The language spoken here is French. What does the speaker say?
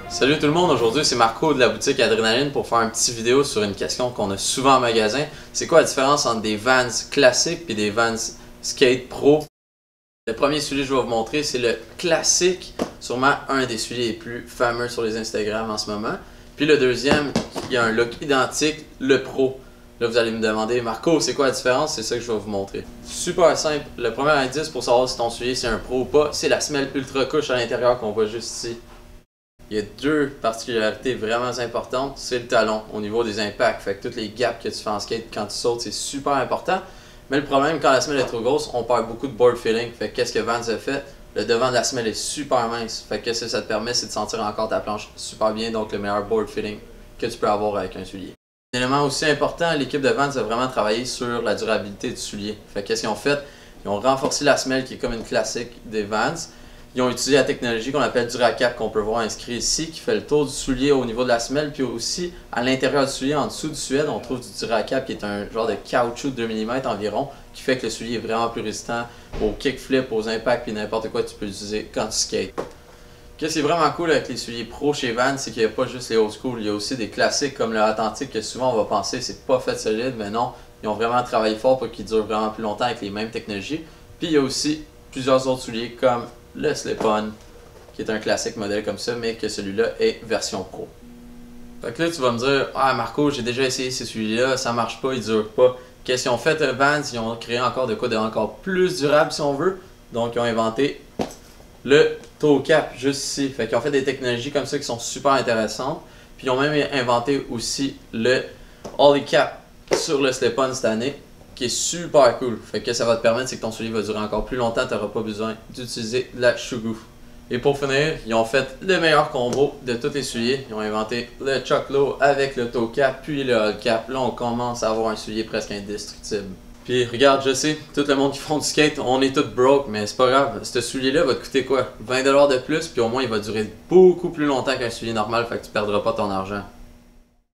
Salut tout le monde, aujourd'hui c'est Marco de la boutique Adrénaline pour faire une petite vidéo sur une question qu'on a souvent en magasin. C'est quoi la différence entre des Vans classiques et des Vans Skate Pro? Le premier soulier que je vais vous montrer, c'est le classique, sûrement un des souliers les plus fameux sur les Instagram en ce moment. Puis le deuxième, qui a un look identique, le Pro. Là vous allez me demander, Marco, c'est quoi la différence? C'est ça que je vais vous montrer. Super simple, le premier indice pour savoir si ton soulier c'est un Pro ou pas, c'est la semelle ultra couche à l'intérieur qu'on voit juste ici. Il y a deux particularités vraiment importantes, c'est le talon au niveau des impacts. Fait que toutes les gaps que tu fais en skate quand tu sautes, c'est super important. Mais le problème, quand la semelle est trop grosse, on perd beaucoup de board feeling. Fait que qu'est-ce que Vans a fait? Le devant de la semelle est super mince. Fait que qu'est-ce que ça te permet, c'est de sentir encore ta planche super bien, donc le meilleur board feeling que tu peux avoir avec un soulier. Un élément aussi important, l'équipe de Vans a vraiment travaillé sur la durabilité du soulier. Fait que qu'est-ce qu'ils ont fait? Ils ont renforcé la semelle qui est comme une classique des Vans. Ils ont utilisé la technologie qu'on appelle DuraCap, qu'on peut voir inscrit ici, qui fait le tour du soulier au niveau de la semelle, puis aussi à l'intérieur du soulier, en dessous du suède, on trouve du DuraCap qui est un genre de caoutchouc de 2 mm environ, qui fait que le soulier est vraiment plus résistant aux kickflips, aux impacts, puis n'importe quoi que tu peux utiliser quand tu skates. Qu'est-ce qui est vraiment cool avec les souliers pro chez Vans, c'est qu'il n'y a pas juste les old school, il y a aussi des classiques comme le Authentic que souvent on va penser c'est pas fait solide, mais non, ils ont vraiment travaillé fort pour qu'ils durent vraiment plus longtemps avec les mêmes technologies. Puis il y a aussi plusieurs autres souliers comme le Slip-On, qui est un classique modèle comme ça, mais que celui-là est version pro. Fait que là, tu vas me dire, ah Marco, j'ai déjà essayé ces souliers-là, ça marche pas, ils durent pas. Qu'est-ce qu'ils ont fait Vans? Ils ont créé encore de quoi de encore plus durable si on veut. Donc, ils ont inventé le toe cap juste ici. Fait qu'ils ont fait des technologies comme ça qui sont super intéressantes. Puis, ils ont même inventé aussi le Ollie Cap sur le Slip-On cette année, qui est super cool. Fait que ça va te permettre, c'est que ton soulier va durer encore plus longtemps, tu n'auras pas besoin d'utiliser la Shugu. Et pour finir, ils ont fait le meilleur combo de tous les souliers. Ils ont inventé le Chuck Low avec le toe cap, puis le All Cap. Là, on commence à avoir un soulier presque indestructible. Puis regarde, je sais, tout le monde qui font du skate, on est tous broke, mais c'est pas grave. Ce soulier-là va te coûter quoi? 20$ de plus, puis au moins il va durer beaucoup plus longtemps qu'un soulier normal, fait que tu perdras pas ton argent.